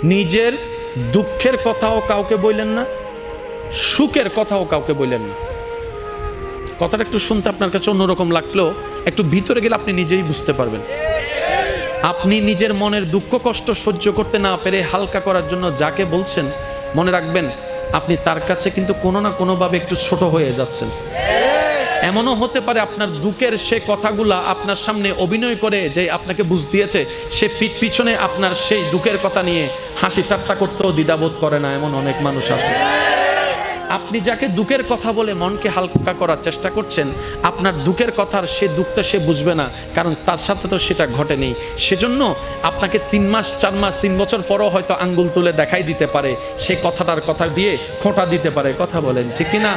নিজের দুঃখের কথাও কাউকে বললেন না, সুখের কথাও কাউকে বললেন না। কথাটা একটু শুনতে আপনার কাছে অন্যরকম লাগলেও একটু ভিতরে গেলে আপনি নিজেই বুঝতে পারবেন। আপনি নিজের মনের দুঃখ কষ্ট সহ্য করতে না পেরে হালকা করার জন্য যাকে বলছেন, মনে রাখবেন আপনি তার কাছে কিন্তু কোনো না কোনোভাবে একটু ছোট হয়ে যাচ্ছেন। এমনও হতে পারে আপনার দুঃখের সে কথাগুলা আপনার সামনে অভিনয় করে যে আপনাকে বুঝ দিয়েছে, সে পিছনে আপনার সেই দুঃখের কথা নিয়ে হাসি ঠাট্টা করতেও দ্বিধাবোধ করে না, এমন অনেক মানুষ আছে। আপনি যাকে দুঃখের কথা বলে মনকে হালকা করার চেষ্টা করছেন, আপনার দুঃখের কথার সে দুঃখটা সে বুঝবে না, কারণ তার সাথে তো সেটা ঘটেনি। সেজন্য আপনাকে 3 মাস 4 মাস 3 বছর পরও হয়তো আঙ্গুল তুলে দেখাই দিতে পারে, সে কথাটার কথা দিয়ে খোঁটা দিতে পারে। কথা বলেন ঠিক কি না?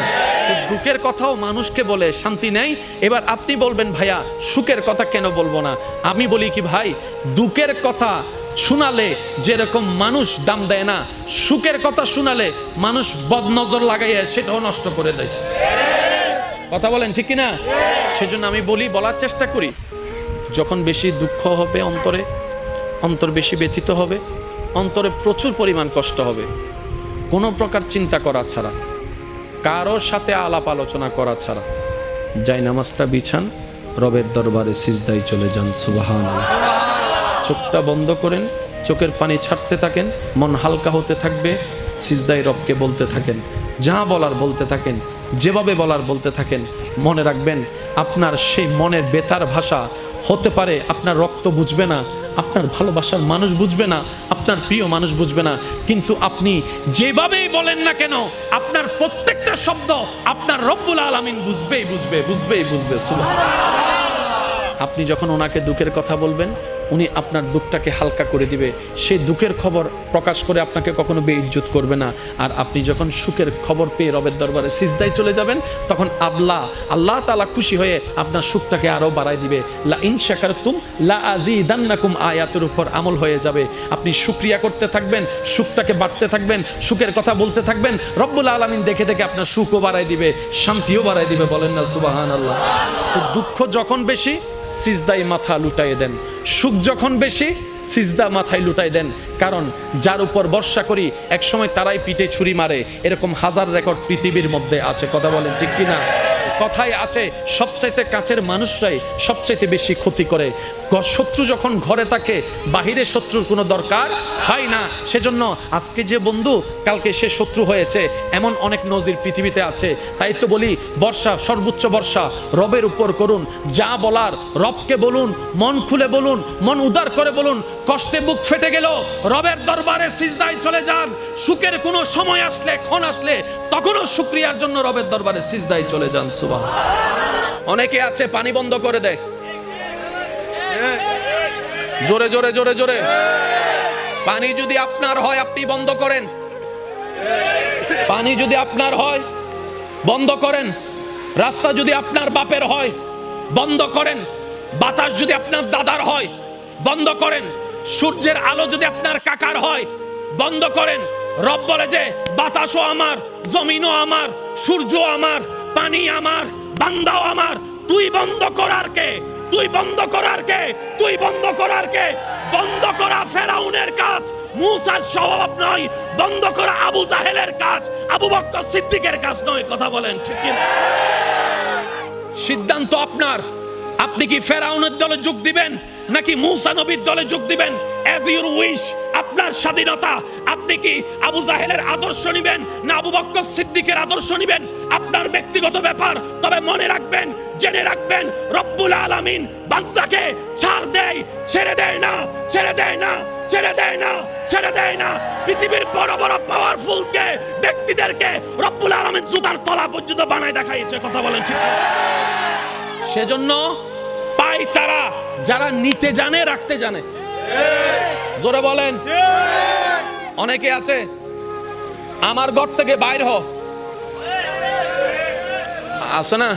দুঃখের কথাও মানুষকে বলে শান্তি নেই। এবার আপনি বলবেন ভাইয়া সুখের কথা কেন বলবো না? আমি বলি কি ভাই, দুঃখের কথা শোনালে যেরকম মানুষ দাম দেয় না, সুখের কথা শোনালে মানুষ বদনজর লাগাইয়া সেটাও নষ্ট করে দেয়। কথা বলেন ঠিক কিনা? সেজন্য আমি বলার চেষ্টা করি, যখন বেশি দুঃখ হবে অন্তর বেশি ব্যথিত হবে, অন্তরে প্রচুর পরিমাণ কষ্ট হবে, কোনো প্রকার চিন্তা করা ছাড়া, কারোর সাথে আলাপ আলোচনা করা ছাড়া যাই নামাজটা বিছান, রবের দরবারে সিজদায় চলে যান। সুবহানাল্লাহ। চোখটা বন্ধ করেন, চোখের পানি ছাড়তে থাকেন, মন হালকা হতে থাকবে, সিজদায় রবকে বলতে থাকেন, যা বলার বলতে থাকেন, যেভাবে বলার বলতে থাকেন। মনে রাখবেন আপনার সেই মনের বেতার ভাষা হতে পারে আপনার রক্ত বুঝবে না, আপনার ভালোবাসার মানুষ বুঝবে না, আপনার প্রিয় মানুষ বুঝবে না, কিন্তু আপনি যেভাবেই বলেন না কেন আপনার প্রত্যেকটা শব্দ আপনার রব্বুল আলামিন বুঝবে। সুবহানাল্লাহ। আপনি যখন ওনাকে দুঃখের কথা বলবেন, উনি আপনার দুঃখটাকে হালকা করে দিবে। সেই দুঃখের খবর প্রকাশ করে আপনাকে কখনো বেইজ্জত করবে না। আর আপনি যখন সুখের খবর পেয়ে রবের দরবারে সিজদায় চলে যাবেন, তখন আল্লাহ তাআলা খুশি হয়ে আপনার সুখটাকে আরো বাড়ায় দিবে। লা ইন শাকারতুম লা আযীদান্নাকুম আয়াতের উপর আমল হয়ে যাবে। আপনি শুকরিয়া করতে থাকবেন, সুখটাকে বাড়তে থাকবেন, সুখের কথা বলতে থাকবেন, রব্বুল আলামিন দেখে দেখে আপনার সুখও বাড়ায় দিবে, শান্তিও বাড়ায় দিবে। বলেন না সুবহানাল্লাহ। তো দুঃখ যখন বেশি সিজদায় মাথা লুটাই দেন, সুখ যখন বেশি সিজদা মাথায় লুটাই দেন। কারণ যার উপর ভরসা করি একসময় তারাই পিঠে ছুরি মারে, এরকম হাজার রেকর্ড পৃথিবীর মধ্যে আছে। কথা বলেন ঠিক কিনা? কথায় আছে সবচাইতে কাছের মানুষরাই সবচাইতে বেশি ক্ষতি করে। শত্রু যখন ঘরে থাকে বাহিরে শত্রুর কোনো দরকার হয় না। সেজন্য আজকে যে বন্ধু কালকে সে শত্রু হয়েছে, এমন অনেক নজির পৃথিবীতে আছে। তাই তো বলি ভরসা, সর্বোচ্চ ভরসা রবের উপর করুন। যা বলার রবকে বলুন, মন খুলে বলুন, মন উদার করে বলুন। কষ্টে বুক ফেটে গেল রবের দরবারে সিজদায় চলে যান। সুখের কোনো সময় আসলে, ক্ষণ আসলে, তখনও শুকরিয়ার জন্য রবের দরবারে সিজদায় চলে যান। সুবহানাল্লাহ। অনেকে আছে পানি বন্ধ করে দেয়, জোরে জোরে জোরে জোরে। পানি যদি আপনার হয় আপনি বন্ধ করেন, পানি যদি আপনার হয় বন্ধ করেন। রাস্তা যদি আপনার বাপের হয় বন্ধ করেন। বাতাস যদি আপনার দাদার হয় বন্ধ করেন। সূর্যের আলো যদি আপনার কাকার হয় বন্ধ করেন। রব বলে যে বাতাসও আমার, জমিনও আমার, সূর্য আমার, পানি আমার, বান্দাও আমার। তুই বন্ধ করার কে? তুই বন্ধ করার কে? তুই বন্ধ করার কে? বন্ধ করা ফেরাউনের কাজ, মুসার স্বভাব নয়। বন্ধ করা আবু জাহেলের কাজ, আবু বকর সিদ্দিকের কাজ নয়। কথা বলেন ঠিক কি না? সিদ্ধান্ত আপনার। আপনি কি ফেরাউনের দলে যোগ দিবেন নাকি মুসা নবীর দলে যোগ দিবেন? এজ ইউর উইশ, আপনার স্বাধীনতা। আপনি কি আবু জাহেলের আদর্শ নিবেন না আবু বকর সিদ্দিকের আদর্শ নিবেন? আপনার ব্যক্তিগত ব্যাপার। তবে মনে রাখবেন, জেনে রাখবেন, রব্বুল আলামিন বান্দাকে ছাড় দেয়, ছেড়ে দেয় না, ছেড়ে দেয় না, ছেড়ে দেয় না, ছেড়ে দেয় না। পৃথিবীর বড় বড় পাওয়ারফুল কে ব্যক্তিদেরকে রব্বুল আলামিন জুতার তলা পর্যন্ত বানায় দেখাইছে। কথা বলেন ঠিক? সেজন্য পাই তারা যারা নিতে জানে, রাখতে জানে। জোরে বলেন। অনেকে আছে আমার ঘর থেকে বাইর হ, আছে না?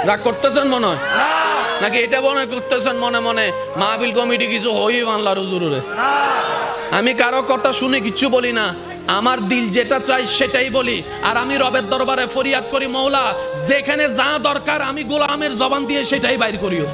রাগ করতেছেন মনে হয় নাকি এটা মনে করতেছেন মনে মনে মাহফিল কমিটি কিছু হই মানলার হুজুরে? আমি কারো কথা শুনে কিছু বলি না, আমার দিল যেটা চাই সেটাই বলি। আর আমি রবের দরবারে ফরিয়াদ করি, মৌলা যেখানে যা দরকার আমি গোলামের জবান দিয়ে সেটাই বাইর করিও।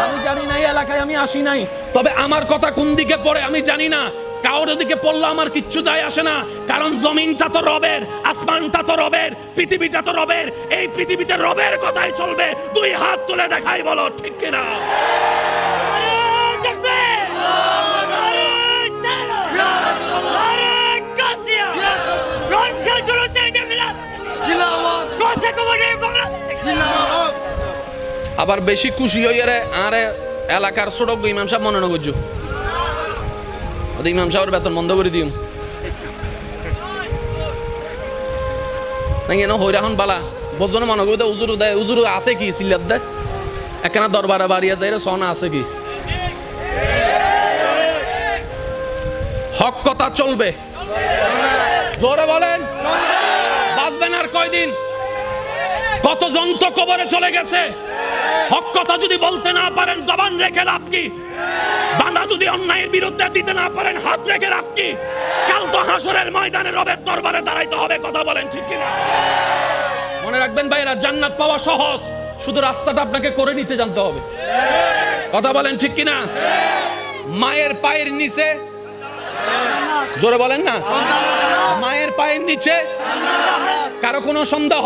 আমি জানি না এই এলাকায় আমি আসি নাই, তবে আমার কথা কোন দিকে পড়ে আমি জানি না, কারোর দিকে পড়লে আমার কিচ্ছু যায় আসে না, কারণ জমিনটা তো রবের, আসমানটা তো রবের, পৃথিবীটা তো রবের। এই পৃথিবীতে রবের কথাই চলবে। দুই হাত তুলে দেখাই, বলো ঠিক কিনা? আবার বেশি খুশি হইয়ারে আরে এলাকার ছোট ইমাম সাহেব মনে না করছো, ইমাম সাহেবের বেতন বন্ধ করে দিম না হইরা হন বালা বজন মনে করবে উজুর দেয়, উজুর আছে কি সিল্লাত দেয় একখানা দরবারে বাড়িয়া যায় সনা আছে কি? হক কথা চলবে, জোরে বলেন। বাঁচবেন আর কয়দিন? কতজন তো কবরে চলে গেছে। হক কথা যদি বলতে না পারেন জবান রেখে লাভ কি? বাঁধা যদি অন্যায়ের বিরুদ্ধে দিতে না পারেন হাত রেখে লাভ কি? কাল তো হাসরের ময়দানে রবের দরবারে দাঁড়াইতে হবে, কথা বলেন ঠিক কিনা? মনে রাখবেন ভাইরা, জান্নাত পাওয়া সহজ, শুধু রাস্তাটা আপনাকে করে নিতে জানতে হবে, কথা বলেন ঠিক কিনা? মায়ের পায়ের নিচে, জোরে বলেন না, মায়ের পায়ের নিচে কারো কোনো সন্দেহ?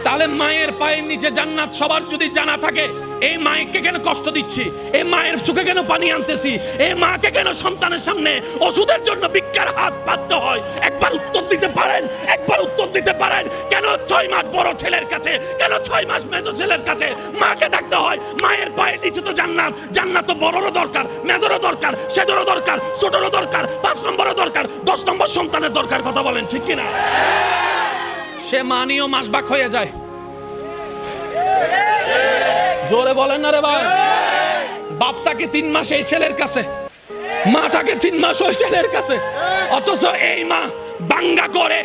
তাহলে মায়ের পায়ের নিচে জান্নাত সবার যদি জানা থাকে, এই মাকে কেন কষ্ট দিচ্ছি, এই মায়ের চোখে কেন পানি আনতেছি, এই মাকে কেন সন্তানের সামনে ওষুধের জন্য ভিক্ষার হাত পাততে হয়? একবার উত্তর দিতে পারেন, একবার উত্তর দিতে পারেন। কেন 6 মাস বড় ছেলের কাছে, কেন 6 মাস মেজো ছেলের কাছে মাকে ডাকতে হয়? মায়ের পায়ের নিচে তো জান্নাত। জান্নাত তো বড়রও দরকার, মেজরও দরকার, সেজরও দরকার, ছোটরও দরকার, 5 নম্বরও দরকার, 10 নম্বর সন্তানের দরকার, কথা বলেন ঠিক কিনা? সে মানিও মাসবাক হয়ে যায়, জোরে বলেন না রে ভাই। বাপ থাকে 3 মাস এই ছেলের কাছে, মা থাকে 3 মাস ওই ছেলের কাছে, অথচ এই মা বাঙ্গা করে,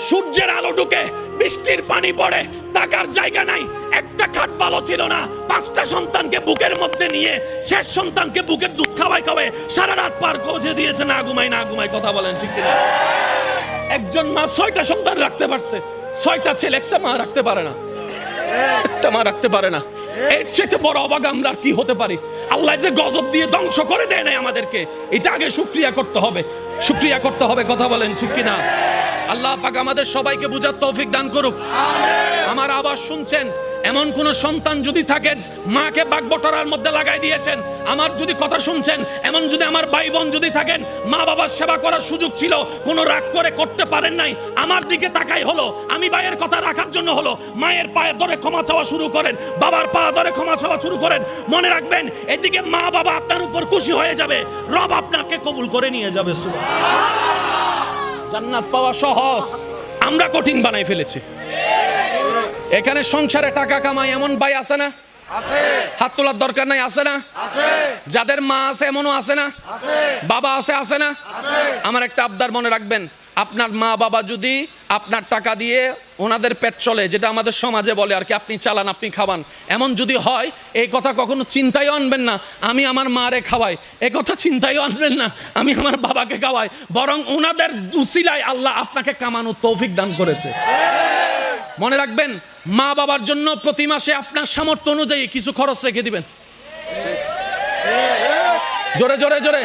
সূর্যের আলো ঢুকে, বৃষ্টির পানি পড়ে, থাকার জায়গা নাই, একটা খাট ভালো ছিল না, 5টা সন্তানকে বুকের মধ্যে নিয়ে শেষ সন্তানকে বুকের দুধ খাওয়াই সারা রাত পার করে দিয়েছে, না ঘুমাই না ঘুমাই, কথা বলেন ঠিক কিনা? একজন মা 6টা সন্তান রাখতে পারছে, 6টা ছেলে একটা মা রাখতে পারে না, একটা মা রাখতে পারে না। এর চেয়ে বড় অবাক আমরা আর কি হতে পারি? আল্লাহ যে গজব দিয়ে ধ্বংস করে দেয় না আমাদেরকে, এটা আগে শুকরিয়া করতে হবে, শুকরিয়া করতে হবে, কথা বলেন ঠিক কিনা? আল্লাহ পাক আমাদের সবাইকে বুঝার তৌফিক দান করুক। আমার আওয়াজ শুনছেন? এমন কোন সন্তান যদি থাকেন মাকে বাগবটরার মধ্যে লাগাই দিয়েছেন, আমার যদি কথা শুনছেন, এমন যদি আমার ভাই বোন যদি থাকেন মা বাবার সেবা করার সুযোগ ছিল, কোনো রাগ করে করতে পারেন নাই, আমার দিকে তাকাই হলো, আমি ভাইয়ের কথা রাখার জন্য হলো, মায়ের পায়ে ধরে ক্ষমা চাওয়া শুরু করেন, বাবার পা ধরে ক্ষমা চাওয়া শুরু করেন। মনে রাখবেন, এদিকে মা বাবা আপনার উপর খুশি হয়ে যাবে, রব আপনাকে কবুল করে নিয়ে যাবে। জান্নাত পাওয়া সহজ, আমরা কঠিন বানাই ফেলেছি। এখানে সংসারে টাকা কামাই এমন ভাই আছে না? হাত তোলার দরকার নাই, আছে না? যাদের মা আছে এমনও আছে না? বাবা আছে, আছে না? আমার একটা আবদার মনে রাখবেন, আপনার মা বাবা যদি আপনার টাকা দিয়ে ওনাদের পেট চলে, যেটা আমাদের সমাজে বলে আর কি, আপনি চালান আপনি খাওয়ান, এমন যদি হয়, এই কথা কখনো চিন্তায় আনবেন না আমি আমার মারে খাওয়াই, এই কথা চিন্তায় আনবেন না আমি আমার বাবাকে খাওয়াই, বরং ওনাদের উসিলায় আল্লাহ আপনাকে কামানোর তৌফিক দান করেছে। মনে রাখবেন, মা বাবার জন্য প্রতি মাসে আপনার সামর্থ্য অনুযায়ী কিছু খরচ রেখে দিবেন, জোরে জোরে জোরে।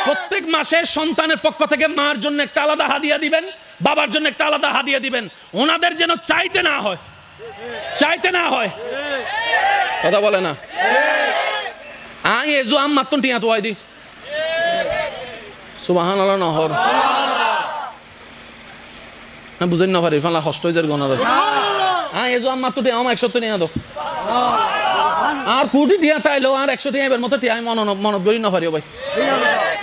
প্রত্যেক মাসে সন্তানের পক্ষ থেকে মার জন্য একটা আলাদা হাদিয়া দিবেন, বাবার জন্য একটা আলাদা হাদিয়া দিবেন, ওনাদের যেন চাইতে না হয়, চাইতে না হয়, কথা বলে না। আই এজো আম মাত্তন টিয়া তো আইদি সুবহানাল্লাহ নহর আমি বুঝেন না পারি ফালা হস্ত হইজার গনার আই এজো আম মাত্তন টিয়া আম 100 টিয়া দাও আর কুটি টিয়া তাইলো আর 100 টিয়া এবার মতো টিয়া আমি মনত করি না পারি ভাই,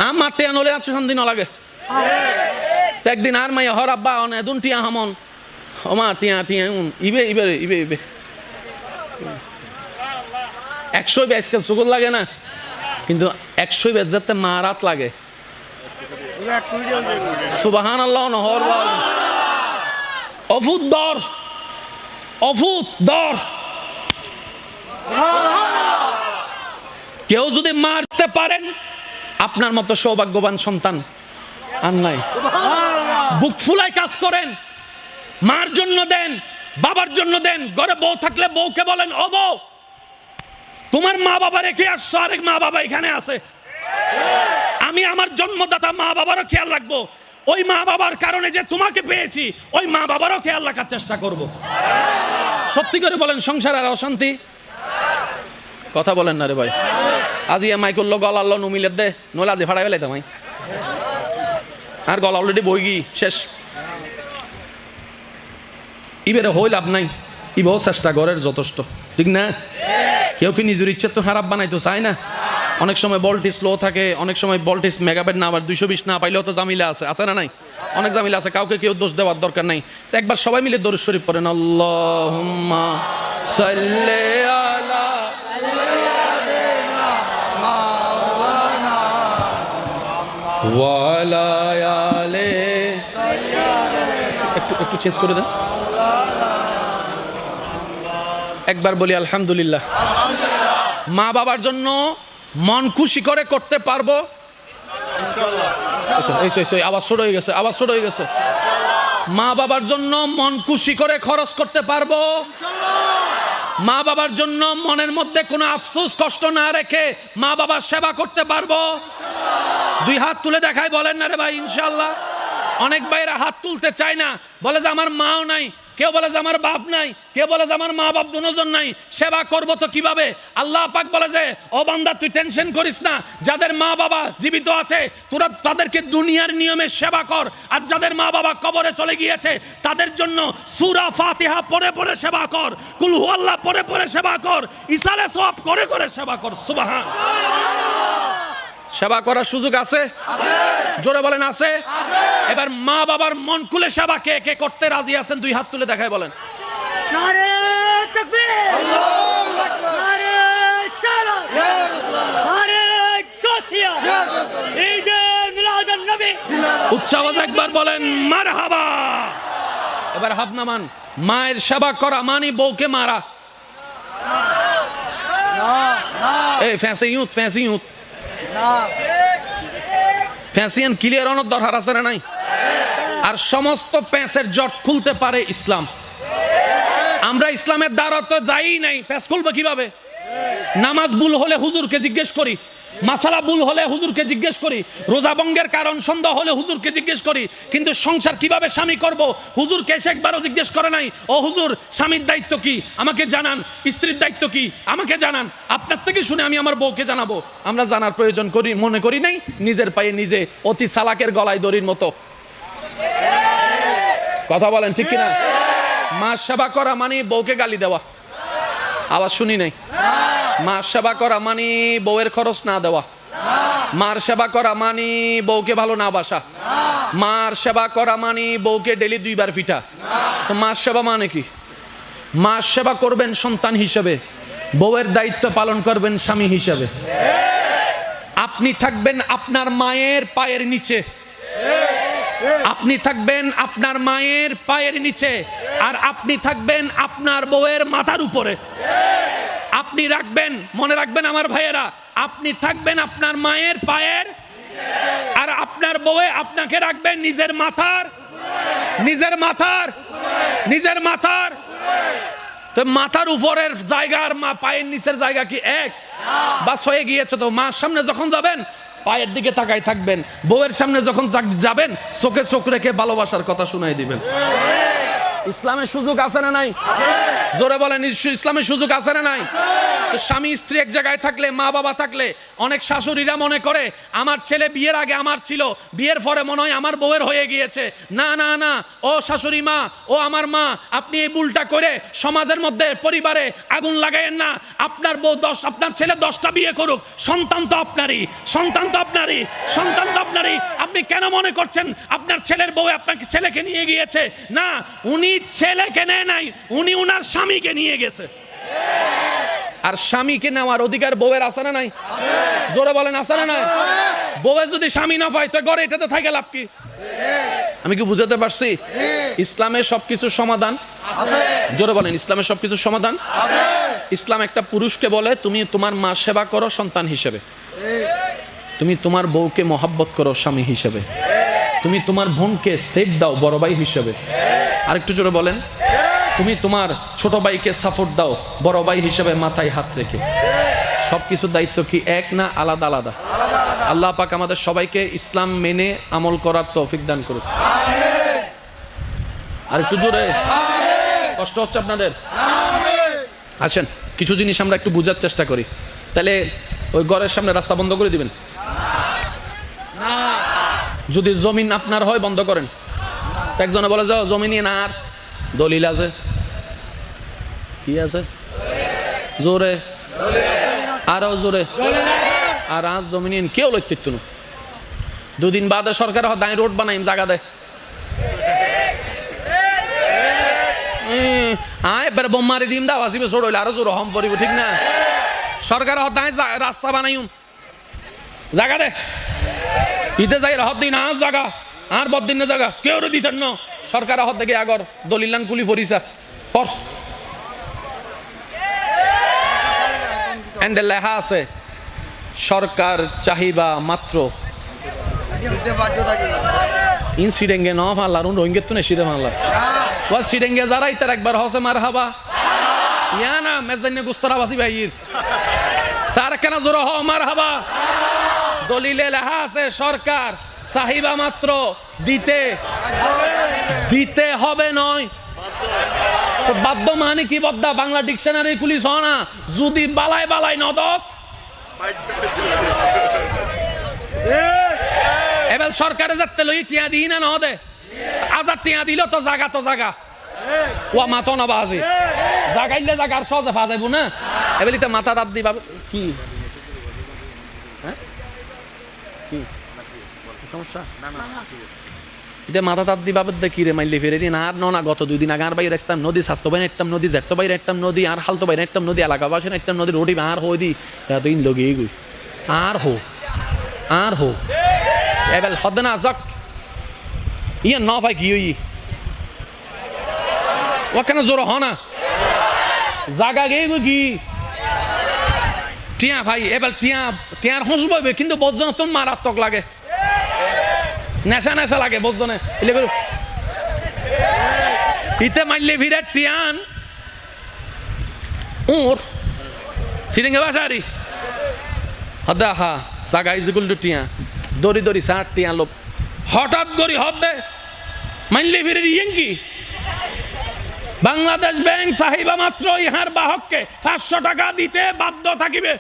আমার টিয়া নলে 800 শান্তি না লাগে। একদিন আর মাইয়া হর আব্বা অনে দুন টিয়া হামন ওমা টিয়া টিয়া ইবে ইবে ইবে ইবে 100 বে আজকাল সুগুল লাগে না, কিন্তু 100 বে যাতে মারাত লাগে। সুবহানাল্লাহ নহর অভূত দর, অভূত দর। কেউ যদি মারতে পারেন আপনার মতো সৌভাগ্যবান সন্তান আর নাই। বুক ফুলাই কাজ করেন, মার জন্য দেন, বাবার জন্য দেন। ঘরে বউ থাকলে বউকে বলেন, ও বউ তোমার মা বাবা রেখে আসছো, আরেক মা বাবা এখানে আছে, আমি আমার জন্মদাতা মা বাবারও খেয়াল রাখবো, ওই মা বাবার কারণে যে তোমাকে পেয়েছি ওই মা বাবারও খেয়াল রাখার চেষ্টা করব। সত্যি করে বলেন, সংসার আর অশান্তি? কথা বলেন না রে ভাই। আজি এমআই করলো গলা আল্লাহ নুমিলের দে, নইলে আজি ভাড়াই ফেলাইতাম আমি। আর গলা অলরেডি বই গি শেষ। ইবেরে হই লাভ নাই, ইবেও চেষ্টা করার যথেষ্ট, ঠিক না? কেউ কি নিজের ইচ্ছে তো খারাপ বানাইতো চায় না। অনেক সময় ভোল্টেজ লো থাকে, অনেক সময় ভোল্টেজ মেগাবাইট না, আবার 220 না পাইলেও তো জামিলা আছে, আছে না নাই? অনেক জামিলা আছে, কাউকে কেউ দোষ দেওয়ার দরকার নাই। একবার সবাই মিলে দরুদ শরীফ পড়েন, আল্লাহুম্মা সাল্লি আলা ওয়া আলা আলি। একটু চেঞ্জ করে দেন। একবার বলি আলহামদুলিল্লাহ। মা বাবার জন্য মন খুশি করে করতে পারবো? আওয়াজ ছোট হয়ে গেছে, আওয়াজ ছোট হয়ে গেছে। মা বাবার জন্য মন খুশি করে খরচ করতে পারবো? মা বাবার জন্য মনের মধ্যে কোনো আফসোস কষ্ট না রেখে মা বাবার সেবা করতে পারবো? দুই হাত তুলে দেখাই বলেন না রে ভাই ইনশাআল্লাহ। অনেক ভাইরা হাত তুলতে চায় না, বলে যে আমার মাও নাই, কেউ বলে যে আমার বাপ নাই, কেউ বলে যে আমার মা বাপ দুজন নাই, সেবা করব তো কিভাবে? আল্লাহ পাক বলে যে ও বান্দা তুই টেনশন করিস না, যাদের মা বাবা জীবিত আছে তোরা তাদেরকে দুনিয়ার নিয়মে সেবা কর, আর যাদের মা বাবা কবরে চলে গিয়েছে তাদের জন্য সূরা ফাতিহা পড়ে পড়ে সেবা কর, কুল হুয়াল্লাহ পড়ে পড়ে সেবা কর, ইসালে সওয়াব করে করে সেবা কর। সুবহান। সেবা করার সুযোগ আছে? জোরে বলেন আছে? এবার মা বাবার মন খুলে সেবা কে কে করতে রাজি আছেন? দুই হাত তুলে দেখায় বলেন। নারে তাকবীর, আল্লাহু আকবার, নারে সালাত, নারে গাছিয়া, ঈদে মিলাদুন নবী। উচ্চ আওয়াজে একবার বলেন মারহাবা। এবার হাত নামান। মায়ের সেবা করা মানে বউকে মারা? এই ফ্যান্সি ইউথ, ফ্যান্সি ইউথ, ফ্যান্সিয়ান ক্লিয়ার অনেক দরকার আছে না নাই? আর সমস্ত প্যাঁচের জট খুলতে পারে ইসলাম। আমরা ইসলামের দ্বারা তো যাই নাই, প্যাঁচ খুলবো কিভাবে? নামাজ ভুল হলে হুজুরকে জিজ্ঞেস করি, মাসালা ভুল হলে হুজুরকে জিজ্ঞেস করি, রোজা ভঙ্গের কারণ সন্দেহ হলে হুজুরকে জিজ্ঞেস করি, কিন্তু সংসার কিভাবে স্বামী করব হুজুরকে এসে একবারও জিজ্ঞেস করে নাই। ও হুজুর, স্বামীর দায়িত্ব কি আমাকে জানান, স্ত্রীর দায়িত্ব কি আমাকে জানান, আপনার থেকে শুনে আমি আমার বউকে জানাবো। আমরা জানার প্রয়োজন করি মনে করি নাই, নিজের পায়ে নিজে অতি চালাকের গলায় দড়ির মতো। কথা বলেন ঠিক কিনা? মা সেবা করা মানে বউকে গালি দেওয়া? আওয়াজ শুনি নাই। মা সেবা করা মানে বউয়ের খরচ না দেওয়া? মার সেবা করা মানে বউকে ভালো না বাসা? মার সেবা করা মানে বউকে ডেলি 2 বার পিটা? তো মার সেবা মানে কি? মার সেবা করবেন সন্তান হিসেবে, বউয়ের দায়িত্ব পালন করবেন স্বামী হিসেবে। আপনি থাকবেন আপনার মায়ের পায়ের নিচে, আপনি থাকবেন আপনার মায়ের পায়ের নিচে, আর আপনি থাকবেন আপনার বউয়ের মাথার উপরে। আপনি রাখবেন, মনে রাখবেন আমার ভাইয়েরা, আপনি থাকবেন আপনার মায়ের পায়ের, আর আপনার বউয়ে আপনাকে রাখবেন নিজের মাথার, নিজের মাথার, নিজের মাথার। তো মাথার উপরের জায়গা আর মা পায়ের নিচের জায়গা কি এক? বাস হয়ে গিয়েছে তো। মার সামনে যখন যাবেন পায়ের দিকে তাকাই থাকবেন, বউয়ের সামনে যখন যাবেন চোখে চোখ রেখে ভালোবাসার কথা শুনাই দিবেন। ইসলামের সুযোগ আছে না নাই? জোরে বলেন, ইসলামের সুযোগ আছে না নাই? তো স্বামী স্ত্রী এক জায়গায় থাকলে, মা বাবা থাকলে, অনেক শাশুড়িরা মনে করে আমার ছেলে বিয়ের আগে আমার ছিল, বিয়ের পরে মনে হয় আমার বউয়ের হয়ে গিয়েছে। না না না, ও শাশুড়ি মা, ও আমার মা, আপনি এই ভুলটা করে সমাজের মধ্যে পরিবারে আগুন লাগাইয়েন না। আপনার বউ আপনার ছেলে 10টা বিয়ে করুক, সন্তান তো আপনারই, সন্তান তো আপনারই, সন্তান তো আপনারই। আপনি কেন মনে করছেন আপনার ছেলের বউ আপনাকে ছেলেকে নিয়ে গিয়েছে? না, উনি ছেলেকে নেয় নাই, উনি উনার স্বামীকে নিয়ে গেছে। আর স্বামীকে নেওয়ার অধিকার বউয়ের আছে না নাই? জোরে বলেন আছে না নাই? বউয়ের যদি স্বামী না পায় তো ঘরে এটাতে থাকে লাভ কি? আমি কি বুঝাতে পারছি? ইসলামের সবকিছু সমাধান আছে। জোরে বলেন, ইসলামের সবকিছু সমাধান আছে। ইসলাম একটা পুরুষকে বলে তুমি তোমার মা সেবা করো সন্তান হিসেবে, তুমি তোমার বউকে মহব্বত করো স্বামী হিসেবে, তুমি তোমার বোনকে সেফ দাও বড় ভাই হিসেবে। আরেকটু জোরে বলেন, তুমি তোমার ছোট ভাইকে সাপোর্ট দাও বড় ভাই হিসেবে মাথায় হাত রেখে। সবকিছু দায়িত্ব কি এক না আলাদা আলাদা? আল্লাহ পাক আমাদের সবাইকে ইসলাম মেনে আমল করার তৌফিক দান করুন। আর একটু জোরে, কষ্ট হচ্ছে আপনাদের? আসেন কিছু জিনিস আমরা একটু বোঝার চেষ্টা করি। তাহলে ওই ঘরের সামনে রাস্তা বন্ধ করে দিবেন? যদি জমিন আপনার হয় বন্ধ করেন। একজনে বলে যাও জমি নিয়ে না, আর দলিল আছে, কি আছে? জোরে, আরো জোরে। আর আজ জমি নিয়ে কেউ লইতে না। দুদিন বাদে সরকার দাঁড়িয়ে রোড বানাই জায়গা দেয়, এবার বোম মারি দিম দাও আসিবে ছোট হইলে আরো জোর হম পড়িব, ঠিক না? সরকার দাঁড়িয়ে রাস্তা বানাইম জায়গা দে, ইতে যাই হদ দিন আজ জায়গা আর বদিন না জায়গা কেউ দিতেন না। সরকার হদ দেখে আগর দলিলান কুলি ফরিসা পর এন্ডে লেখা আছে সরকার চাহিবা মাত্র ইন সিডেঙ্গে ন ফাল্লার রোহিঙ্গে তো নেই সিদে ফাল্লার ও সিডেঙ্গে যারা ইতার একবার হসে মার হাবা ইয়া না মেজান্য গুস্তরা বাসি ভাইয়ের স্যার কেন জোর হ মার হাবা। দলিলে লেখা আছে সরকার চাহিবা মাত্র দিতে দিতে হবে নয়। বাধ্য মানে কি বদ্দা বাংলা ডিকশনারি পুলিশ হ না, যদি বালাই বালাই নদস এবার সরকারে যাতে লই টিয়া দিই না নদে আজার টিয়া দিল তো জাগা ও মাতো না বাজে জাগাইলে জাগার সহজে ফাজাইব না। এবার তো মাথা দাঁত দিবা কি সমস্যা এটা মাথা তাত দিবা কি রে মাইলে ফেরে না আর না গত 2 দিন আগে আর বাইরে আসতাম নদী স্বাস্থ্য বাইরে একদম নদী জেট বাইরে একদম নদী আর হালতো বাইরে একদম নদী এলাকা বাসে একদম নদী রোডি আর হই দি এতদিন লগে গই আর হো এবার হদ না যাক ইয়া ন ভাই কি হই ও কেন জোর হ না জাগা গে কি টিয়া ভাই এবার টিয়ার হসবইবে কিন্তু বজ্জন তো মারাত্মক লাগে, নেশা লাগে বজ্জনে ইতে মাইলে ভিড়ে টিয়ান ওর সিরিঙ্গে বাসারি হদা হা সাগাই জুগুল টিয়া দড়ি সার টিয়া লোক হঠাৎ করি হদে মাইলে ভিড়ে ইয়েন কি বাংলাদেশ ব্যাংক চাহিবা মাত্র ইহার বাহককে 500 টাকা দিতে বাধ্য থাকিবে।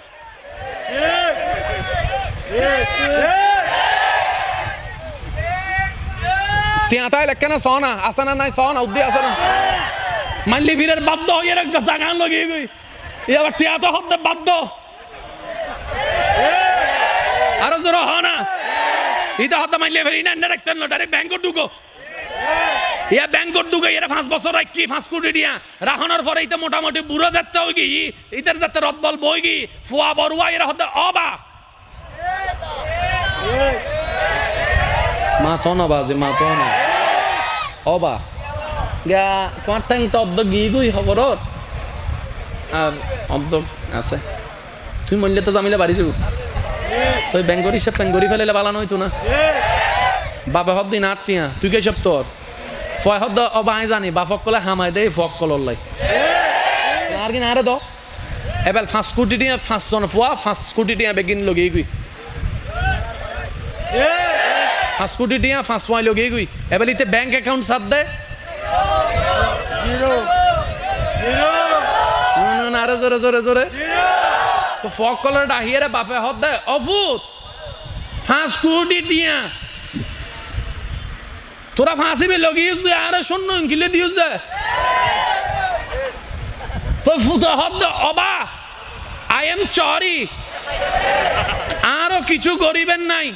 টিয়া তাই কেন সনা আছে না নাই সনা উদ্দি আছে না মাইলি ভিড়ের বাধ্য হয়ে জাগান লগে গই এবার টিয়া তো হতে বাধ্য আরো জোর হ না ইটা হতে মাইলে ফেরি না ডাইরেক্ট না ডাইরেক্ট ব্যাংক ঢুকো ইয়া ব্যাংক ঢুকে এরা 5 বছর রাখি 5 কোটি দিয়া রাখনের পরে ইতে মোটামুটি বুড়ো যাতে হই গই ইতার যাতে রদবল বই গই ফুয়া বড়ুয়া এরা হতে অবা মাথো না বাজে মাথো না অবা গা কোয়াটাং তো অদ্দ গই খবরত আর অদ্দ আছে তুই মইলে তো জামিলা বাড়ি যাব তুই ব্যাংকর হিসাব ব্যাংকরি ফেলে বালানো হইতো না বাবা হদ দিন আটটিয়া তুই কে সব তোর ফয় হদ অবা আই জানি বাপক কলে হামাই দেই ফক কলর লাই আর কি না আরে দ এবার 5 কোটি টিয়া 5 জন ফুয়া 5 কোটি টিয়া বেগিন লগি গই 5 কোটি টিয়া 5 ওয়াই লগি গই এবার ইতে ব্যাংক অ্যাকাউন্ট সাথ দে জিরো না আরে জোরে তো ফক কলর ডাহিয়ারে বাপে হদ দে অফুত 5 কোটি টিয়া তোরা ফাঁসিবে লগিয়ে আরে শূন্য কিলে দিও যে তো ফুটো হদ অবা আই এম চরি আরো কিছু গরিবের নাই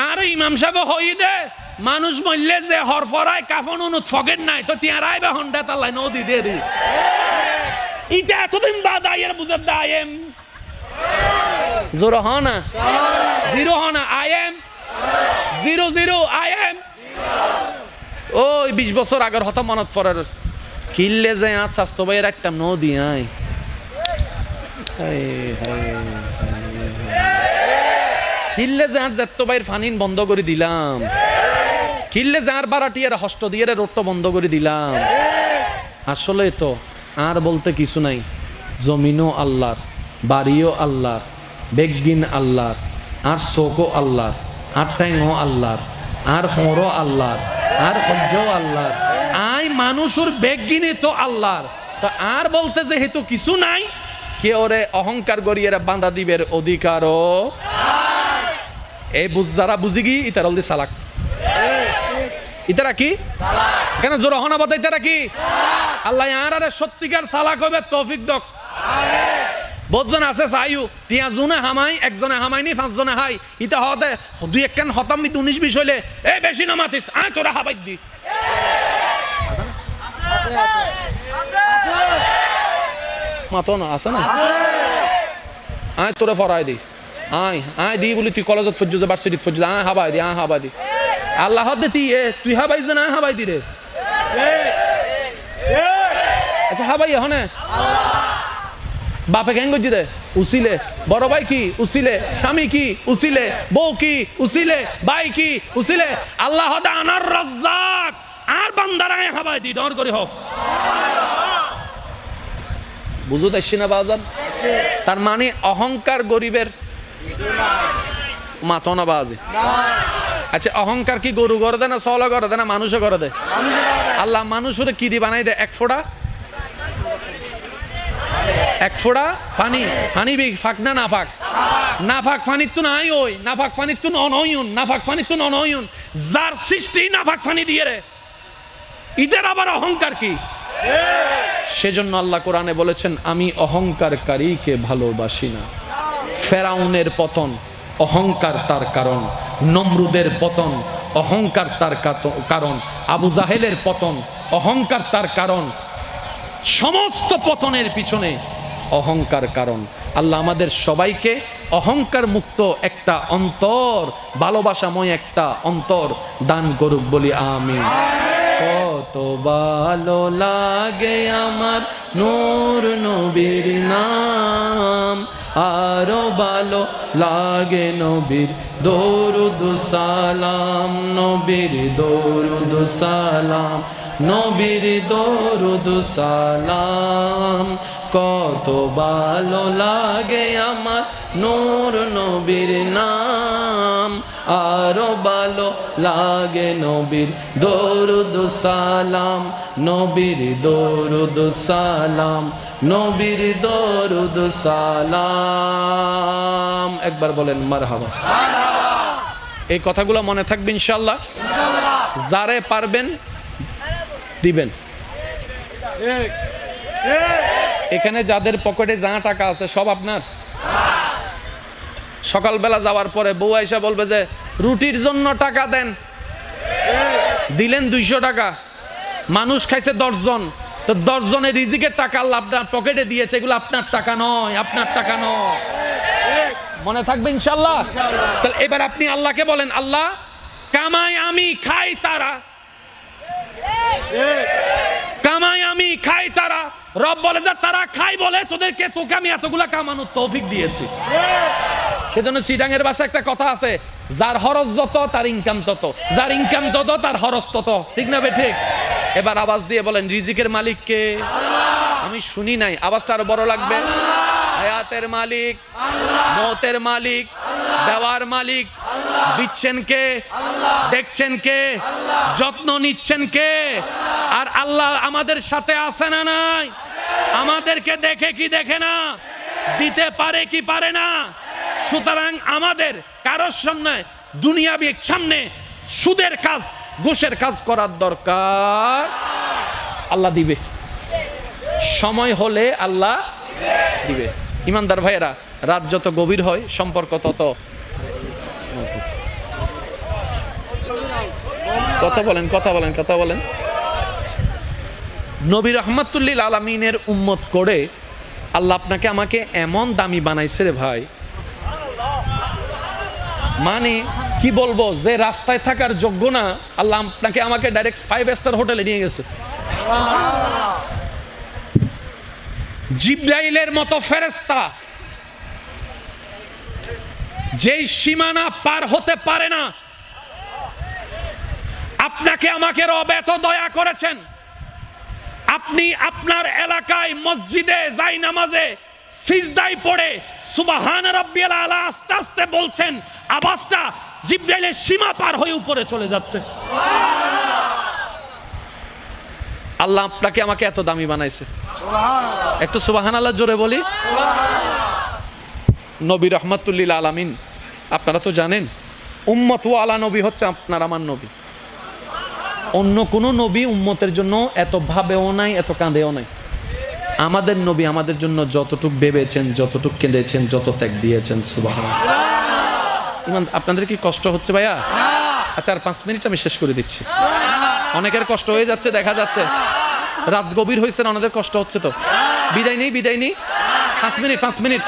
আর ইমাম সাহেব হই দে মানুষ মরলে যে হরফরায় কাফন অনুত ফকেট নাই তো টিয়ারাই বা হন্ডা তাল্লাই নদী দে দি ইটা এতদিন বাদ আইয়ের বুঝে দা আই এম জোর হ না জিরো হ না আই এম 00 আই এম ওই 20 বছর আগের হতা মনত পড়ার কিল্লে যে আজ স্বাস্থ্য ভাইয়ের একটা নদী আই কিল্লে যে আর যেত ভাইয়ের ফানিন বন্ধ করে দিলাম কিল্লে যে আর বারাটিয়ার হস্ত দিয়ে রোডটা বন্ধ করে দিলাম আসলে তো আর বলতে কিছু নাই জমিনও আল্লাহর বাড়িও আল্লাহর বেগদিন আল্লাহর আর চোখও আল্লাহর, আর ঠ্যাংও আল্লাহর, আর হরও আল্লাহর, আর হজ্জও আল্লাহর, আই মানুষের বেগিনী তো আল্লাহর। তা আর বলতে যে হেতু কিছু নাই, কে ওরে অহংকার করিয়ে বাঁধা দিবের অধিকারও এই যারা বুঝি গি ইতার অলদি সালাক। ইতারা কি কেন জোর হনা বলতে ইতারা কি আল্লাহ আর আরে সত্যিকার সালাক হবে তৌফিক দক। বহুজন আছে চাইও টিয়া জনে হামাই একজনে হামাইনি পাঁচজনে হাই ইতা হতে দুই একখান হতাম 19-20 হইলে এ বেশি না মাতিস আয় তোরা হাবাই দি মাতো না আছে না আয় তোরা ফরাই দি আয় আয় দি বলি তুই কলেজত ফজ্জু যে ভার্সিটিত ফজ্জু আয় হাবাই দি আয় হাবাই দি আল্লাহ দে তুই হাবাই যে না হাবাই দি রে। আচ্ছা হাবাই হনে বাপে কেন করছি রে উসিলে, বড় ভাই কি উসিলে, স্বামী কি উসিলে, বউ কি উসিলে, ভাই কি উসিলে, আল্লাহ আনার রাজ্জাক আর বান্দারায় হাবাই দি ডর করে হোক। বুঝো দেখছি না বাজার? তার মানে অহংকার গরিবের মাথা না বাজে। আচ্ছা অহংকার কি গরু করে দেয় না সলা করে দেয় না মানুষও করে দেয়? আল্লাহ মানুষের কি দি বানাই দেয়? এক ফোড়া পানি, পানি বি ফাঁক না ফাঁক, না ফাঁক পানির তো নাই ওই না ফাঁক পানির তো অনয়ন, না ফাঁক পানির তো অনয়ন, যার সৃষ্টি না ফাঁক পানি দিয়ে রে, ইদের আবার অহংকার কি? সেজন্য আল্লাহ কোরআনে বলেছেন আমি অহংকারকারীকে ভালোবাসি না। ফেরাউনের পতন অহংকার তার কারণ, নমরুদের পতন অহংকার তার কারণ, আবু জাহেলের পতন অহংকার তার কারণ, সমস্ত পতনের পিছনে অহংকার কারণ। আল্লাহ আমাদের সবাইকে অহংকার মুক্ত একটা অন্তর, ভালোবাসাময় একটা অন্তর দান করুক বলি আমিন। কত ভালো লাগে আমার নূর নবীর নাম, আরো ভালো লাগে নবীর দরুদ সালাম, নবীর দরুদ সালাম, নবীর দরুদ সালাম। কত ভালো লাগে আমার নূর নবীর নাম, আরো ভালো লাগে নবীর দরুদ সালাম, নবীর দরুদ সালাম, নবীর দরুদ সালাম। একবার বলেন মারহাবা। এই কথাগুলো মনে থাকবে ইনশাআল্লাহ। যারে পারবেন দিবেন। এখানে যাদের পকেটে যা টাকা আছে সব আপনার। সকালবেলা যাওয়ার পরে বউ আইসা বলবে যে রুটির জন্য টাকা দেন, দিলেন 200 টাকা, মানুষ খাইছে 10 জন, তো 10 জনের রিজিকের টাকা আল্লাহ আপনার পকেটে দিয়েছে, এগুলো আপনার টাকা নয়, আপনার টাকা নয়। মনে থাকবে ইনশাআল্লাহ। তাহলে এবার আপনি আল্লাহকে বলেন আল্লাহ কামাই আমি খাই তারা, কামাই আমি খাই তারা। রব বলে যে তারা খাই বলে তোদেরকে, তোকে আমি এতগুলা কামানোর তৌফিক দিয়েছি। সেজন্য সিডাঙের ভাষায় একটা কথা আছে, যার খরচ যত তার ইনকাম তত, যার ইনকাম তত তার খরচ তত, ঠিক না বে ঠিক? এবার আওয়াজ দিয়ে বলেন রিজিকের মালিক কে? আমি শুনি নাই, আওয়াজটা আরো বড় লাগবে। হায়াতের মালিক, মওতের মালিক, দেওয়ার মালিক, দিচ্ছেন কে, দেখছেন কে, যত্ন নিচ্ছেন কে? আর আল্লাহ আমাদের সাথে আছে না নাই? আমাদেরকে দেখে কি দেখে না? দিতে পারে কি পারে না? সুতরাং আমাদের কারোর সামনে দুনিয়াবি সামনে সুদের কাজ, ঘুষের কাজ করার দরকার। আল্লাহ দিবে, সময় হলে আল্লাহ দিবে। ইমানদার ভাইয়েরা, রাত যত গভীর হয় সম্পর্ক তত। কথা বলেন, কথা বলেন, কথা বলেন। নবী রহমাতুল্লিল আলামিনের উম্মত করে আল্লাহ আপনাকে আমাকে এমন দামি বানাইছে রে ভাই, মানে কি বলবো, যে রাস্তায় থাকার যোগ্য না আল্লাহ আপনাকে আমাকে ডাইরেক্ট 5 স্টার হোটেলে নিয়ে গেছে। জিব্রাইলের মতো ফেরেশতা যেই সীমানা পার হতে পারে না, আপনাকে আমাকে রব এত দয়া করেছেন, আপনি আপনার এলাকায় মসজিদে যাই নামাজে সিজদায় পড়ে সুবহান রাব্বিয়াল আলা আস্তে আস্তে বলছেন, আওয়াজটা জিবরাইলের সীমা পার হয়ে উপরে চলে যাচ্ছে। আল্লাহ আপনাকে আমাকে এত দামি বানাইছে, একটু সুবহানাল্লাহ জোরে বলি। নবী রাহমাতুল লিল আলামিন, আপনারা তো জানেন উম্মত ওয়ালা নবী হচ্ছে আপনার আমার নবী। অন্য কোন নবী উম্মতের জন্য এত ভাবেও নাই, এত কাঁদেও নাই। আমাদের নবী আমাদের জন্য যতটুক ভেবেছেন, যতটুক কেঁদেছেন, যত ত্যাগ দিয়েছেন, সুবহানাল্লাহ। ইমান, আপনাদের কি কষ্ট হচ্ছে ভাইয়া? আচ্ছা, আর 5 মিনিট আমি শেষ করে দিচ্ছি। অনেকের কষ্ট হয়ে যাচ্ছে, দেখা যাচ্ছে রাত গভীর হয়েছে, অনেকের কষ্ট হচ্ছে। তো বিদায় নেই, বিদায় নেই। 5 মিনিট, 5 মিনিট।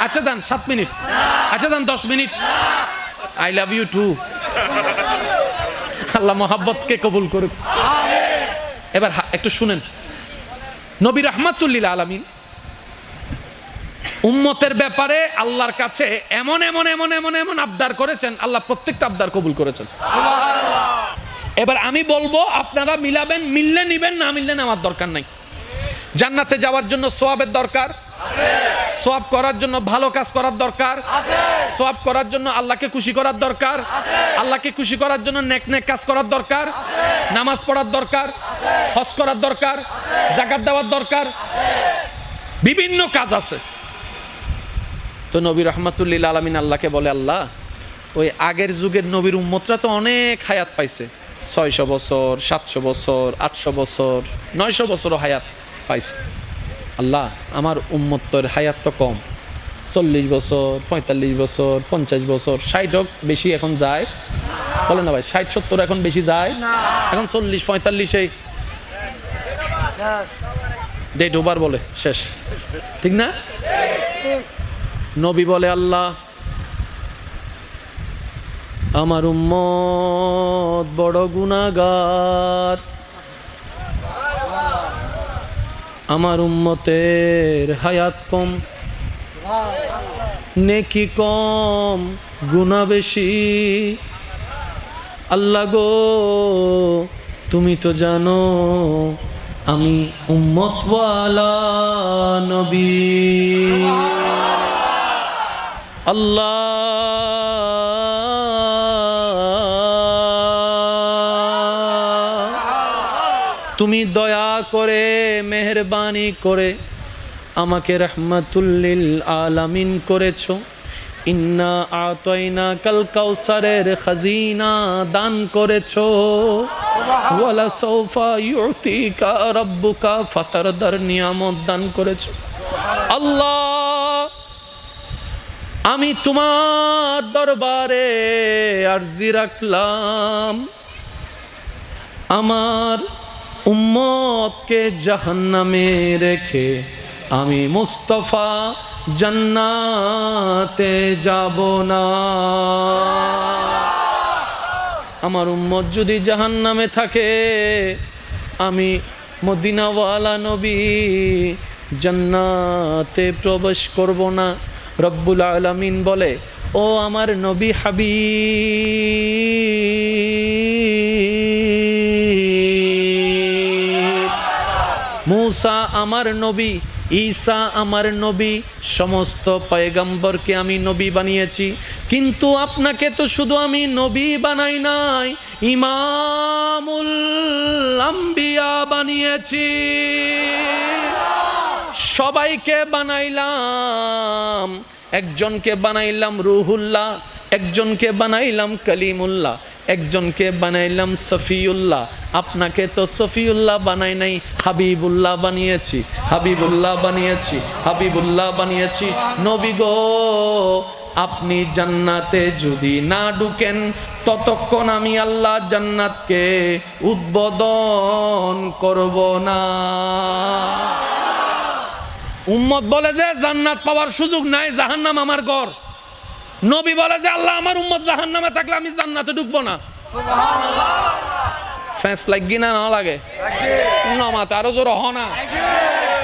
আচ্ছা যান 7 মিনিট। আচ্ছা যান 10 মিনিট। I love you too. Allah মোহাব্বতকে কবুল করুক। এবার একটু শুনেন, নবী রাহমাতুল লিল আলামিন উম্মতের ব্যাপারে আল্লাহর কাছে এমন এমন এমন এমন এমন আবদার করেছেন, আল্লাহ প্রত্যেকটা আবদার কবুল করেছেন। এবার আমি বলবো, আপনারা মিলাবেন, মিললে নিবেন, না মিললে আমার দরকার নাই। জান্নাতে যাওয়ার জন্য সওয়াবের দরকার, সওয়াব করার জন্য ভালো কাজ করার দরকার, সওয়াব করার জন্য আল্লাহকে খুশি করার দরকার, আল্লাহকে খুশি করার জন্য নেক নেক কাজ করার দরকার, নামাজ পড়ার দরকার, হজ করার দরকার, যাকাত দেওয়ার দরকার, বিভিন্ন কাজ আছে। তো নবী রাহমাতুল লিল আলামিন আল্লাহকে বলে, আল্লাহ ওই আগের যুগের নবীর উম্মতরা তো অনেক হায়াত পাইছে, 600 বছর, 700 বছর, 800 বছর, 900 বছরও হায়াত পাইছে। আল্লাহ আমার উম্মতের হায়াত তো কম, 40 বছর, 45 বছর, 50 বছর, 60 হোক বেশি এখন যায়, বলে না ভাই? 60-70 এখন বেশি যায়, এখন 40-45 ডেট ওভার বলে শেষ, ঠিক না? নবী বলে, আল্লাহ আমার উম্মত বড় গুনাহগার, আমার উম্মতের হায়াত কম, নেকি কম, গুনাহ বেশি। আল্লাহ গো তুমি তো জানো আমি উম্মতওয়ালা নবী। আল্লাহ তুমি দয়া করে মেহেরবানি করে আমাকে রাহমাতুল লিল আলামিন করেছো। ইন্না আতাইনা কাল কাউসারের খাজিনা দান করেছো। ওয়ালা সাউফা ইউতিকা রাব্বুকা ফাতারদার নিয়ামত দান করেছো। আল্লাহ আমি তোমার দরবারে আরজি রাখলাম, আমার উম্মতকে জাহান্নামে রেখে আমি মুস্তাফা জান্নাতে যাব না। আমার উম্মত যদি জাহান্নামে থাকে, আমি মদিনাওয়ালা নবী জান্নাতে প্রবেশ করব না। রব্বুল আলামিন বলে, ও আমার নবী হাবিব, মূসা আমার নবী, ঈসা আমার নবী, সমস্ত পয়গম্বরকে আমি নবী বানিয়েছি, কিন্তু আপনাকে তো শুধু আমি নবী বানাই নাই, ইমামুল আম্বিয়া বানিয়েছি। সবাইকে বানাইলাম, একজনকে বানাইলাম রুহুল্লাহ, একজনকে বানাইলাম কালিমুল্লাহ, একজনকে বানাইলাম সফিউল্লাহ। আপনাকে তো সফিউল্লাহ বানাই নাই, হাবিবুল্লাহ বানিয়েছি, হাবিবুল্লাহ বানিয়েছি, হাবিবুল্লাহ বানিয়েছি। নবী গো আপনি জান্নাতে যদি না ঢুকেন, ততক্ষণ আমি আল্লাহ জান্নাতকে উদ্বোধন করব না। উম্মত বলে যে জান্নাত পাওয়ার সুযোগ নাই, জাহান্নাম আমার ঘর। নবী বলে যে আল্লাহ আমার উম্মত জাহান্নামে থাকলে আমি জান্নাতে ঢুকবো না। ফেস লাগি না না লাগে? নমাতে আরো জোর হ না।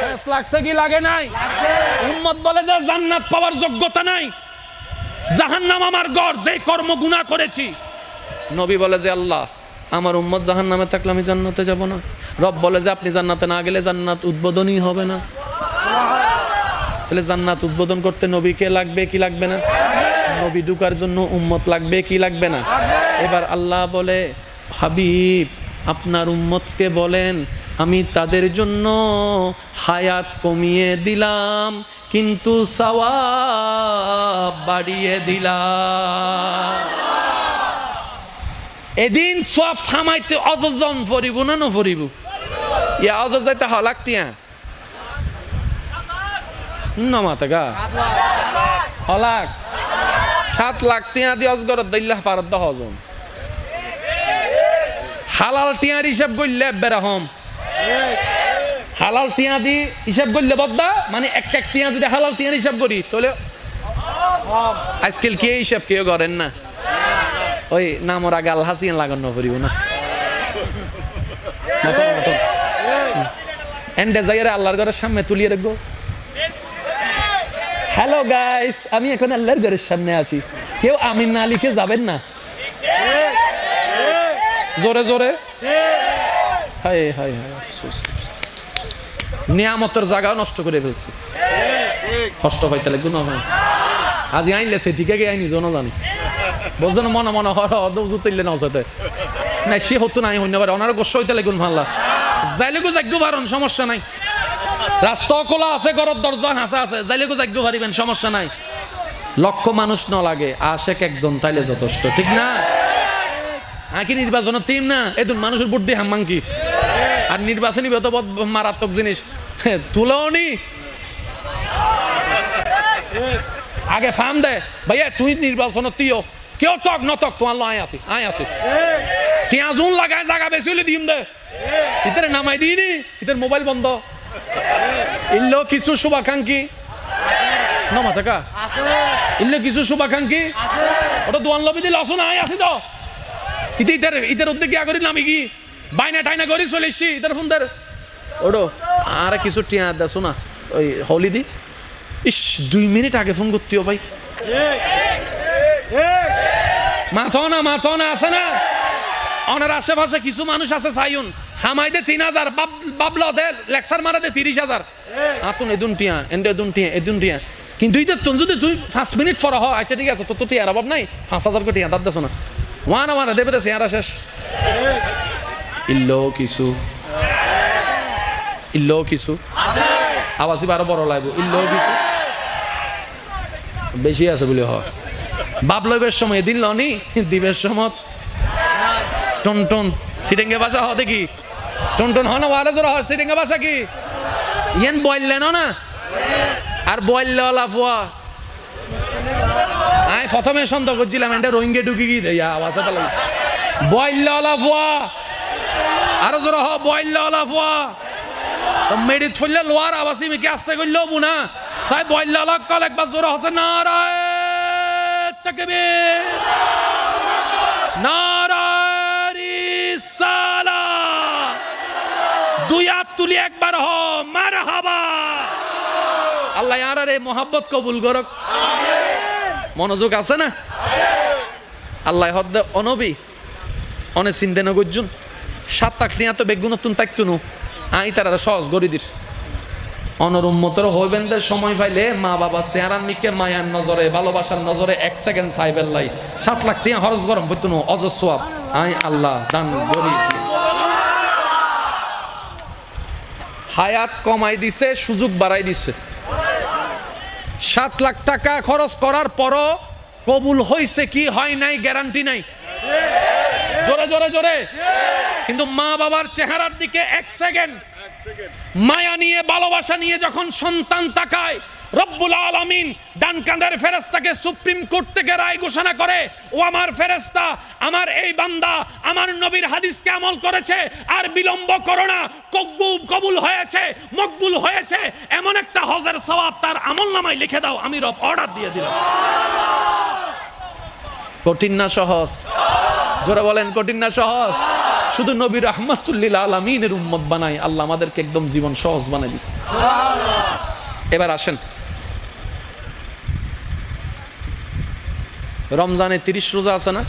ফেস লাগছে কি লাগে নাই? উম্মত বলে যে জান্নাত পাওয়ার যোগ্যতা নাই, জাহান্নাম আমার ঘর, যে কর্ম গুনাহ করেছি। নবী বলে যে আল্লাহ আমার উম্মত জাহান্নামে থাকলে আমি জান্নাতে যাব না। রব বলে যে আপনি জান্নাতে না গেলে জান্নাত উদ্বোধনই হবে না। তাহলে জান্নাত উদ্বোধন করতে নবীকে লাগবে কি লাগবে না? নবী ঢুকার জন্য উম্মত লাগবে কি লাগবে না? এবার আল্লাহ বলে, হাবিব আপনার উম্মতকে বলেন আমি তাদের জন্য হায়াত কমিয়ে দিলাম কিন্তু সওয়াব বাড়িয়ে দিলাম। এদিন সব থামাইতে অযজন ফরিব না নফরিব? ইয়া অযজ যাইতে হলাকটিয়া নমাতে হলাক 7 লাখ টিয়া দিয়ে অজগরত দিল্লাহ ফারদ হজম হালাল টিয়ার হিসাব করলে বেরহম হালাল টিয়া দি হিসাব করলে বদ্দা মানে এক টিয়া যদি হালাল টিয়ার হিসাব করি তাহলে আজকাল কে হিসাব কেউ করেন না। ওই নামর আগে আল হাসিন লাগানো করিব না মতন মতন এন্ডে জায়গায় আল্লাহর ঘরের সামনে তুলিয়ে রাখবো। হ্যালো গাইস, আমি এখন আল্লাহর ঘরের সামনে আছি, কেউ আমিন না লিখে যাবেন না। জোরে জোরে হায় হায় হায়, নিয়ামতের জায়গা নষ্ট করে ফেলছি। কষ্ট পাইতে লাগবে না আজ আইনলে সে ঠিক আইনি জন জানি বলছেন মনে মনে হইলে নজাতে না সে হতো নাই হইতে পারে ওনার গোস্ব হইতে লাগুন ভাল্লা যাইলেগো যাগ্য পারন সমস্যা নাই। রাস্তা খোলা আছে, ঘরের দরজা হাসা আছে, যাইলেগো যাগ্য পারিবেন সমস্যা নাই। লক্ষ মানুষ ন লাগে, আশেক একজন তাইলে যথেষ্ট, ঠিক না? আঁকি নির্বাচনের টিম না এদুন মানুষের বুদ্ধি হাম্মাঙ্কি আর নির্বাচনী বেত মারাত্মক জিনিস তুলাও নি আগে ফার্ম দেয় ভাইয়া তুই নির্বাচনত তুইও কেউ তক নতক তোমার আয় আসি টিয়া জুন লাগায় জায়গা বেশি হলে দিম দে ইতারে নামাই দিইনি ইতার মোবাইল বন্ধ ইল্লো কিছু শুভাকাঙ্ক্ষী নমা থাকা ইল্লো কিছু শুভাকাঙ্ক্ষী ওটা দোয়ান লবি দিলে আসো না আয় আসি তো ইতার উদ্যোগ কি করি নামি কি বাইনা টাইনা করি চলে এসছি ইতার ফোন দের ওডো আর কিছু টিয়া দেখো না ওই হলি দি ইস 2 মিনিট আগে ফোন করতেও ভাই মাথো না আছে না ওনার আশেপাশে কিছু মানুষ আছে সাইউন হামাইদে 3000 বাবলা দে লেকচার মারা দে 30000 আতুন এদুন টিয়া কিন্তু ইতার তুন যদি তুই 5 মিনিট পর হয় আচ্ছা ঠিক আছে তো টিয়ার অভাব নাই 5000 কোটি টিয়া দাদ দেছো না ওয়ান আমার দেবে দে সিয়ারা শেষ ইল্লো কিছু আওয়াজ আরো বড় লাগবে ইল্লো কিছু বেশি আছে বলে হয় বাবলবের সময় দিন লনি দিবের সময় টন সিটেঙ্গে ভাষা হ দেখি টন হন ওয়ারে জোর হয় সিটেঙ্গে ভাষা কি ইয়েন বললেন না আর বললে লাফুয়া আই প্রথমে সন্দেহ করছিলাম এটা রোহিঙ্গে ঢুকি কি দেয় আওয়াজ তাহলে বললে লাফুয়া আরো জোর হ বললে লাফুয়া মেডিত ফুললে লোয়ার আবাসি মিকে আস্তে করলেও বুনা সাই বললে আলাক কাল একবার জোর হসে নারায় তাকবীর নারায় রিসালাত দুই হাত তুলি একবার হ মারহাবা আল্লাহ ইয়ারারে মোহাব্বত কবুল করক মনোযোগ আছে না আল্লাহ হদ্দ অনবী অনে চিন্তা ন গজ্জুন 7 লাখ নিয়া তো বেগুনতুন তাকতুনু আই তারা সহজ গরি দিস অনরুম্মতর হইবেনদের সময় পাইলে মা বাবা চেহারার মিকে মায়ার নজরে ভালোবাসার নজরে 1 সেকেন্ড সাইবেল লাই 7 লাখ টিয়া খরচ গরম হইতুনু অজস্ব আই আল্লাহ দান গরি হায়াত কমাই দিছে সুযোগ বাড়াই দিছে 7 লাখ টাকা খরচ করার পরও কবুল হইছে কি হয় নাই গ্যারান্টি নাই জোরে কিন্তু মা বাবার চেহারার দিকে 1 সেকেন্ড মায়া নিয়ে ভালোবাসা নিয়ে যখন সন্তান তাকায় রব্বুল আলামিন ডান কাঁধের ফেরেশতাকে সুপ্রিম কোর্ট থেকে রায় ঘোষণা করে ও আমার ফেরেশতা আমার এই বান্দা আমার নবীর হাদিসকে আমল করেছে আর বিলম্ব করো না কবুল হয়েছে মকবুল হয়েছে এমন একটা হজের সওয়াব তার আমলনামায় লিখে দাও আমি রব অর্ডার দিয়ে দিলাম কঠিন না সহজ জোরে বলেন কঠিন না সহজ শুধু নবী রাহমাতুল লিল আলামিনের উম্মত বানাই আল্লাহ আমাদেরকে একদম জীবন সহজ বানাই দিয়েছে এবার আসেন রমজানে 30 রোজা আছে না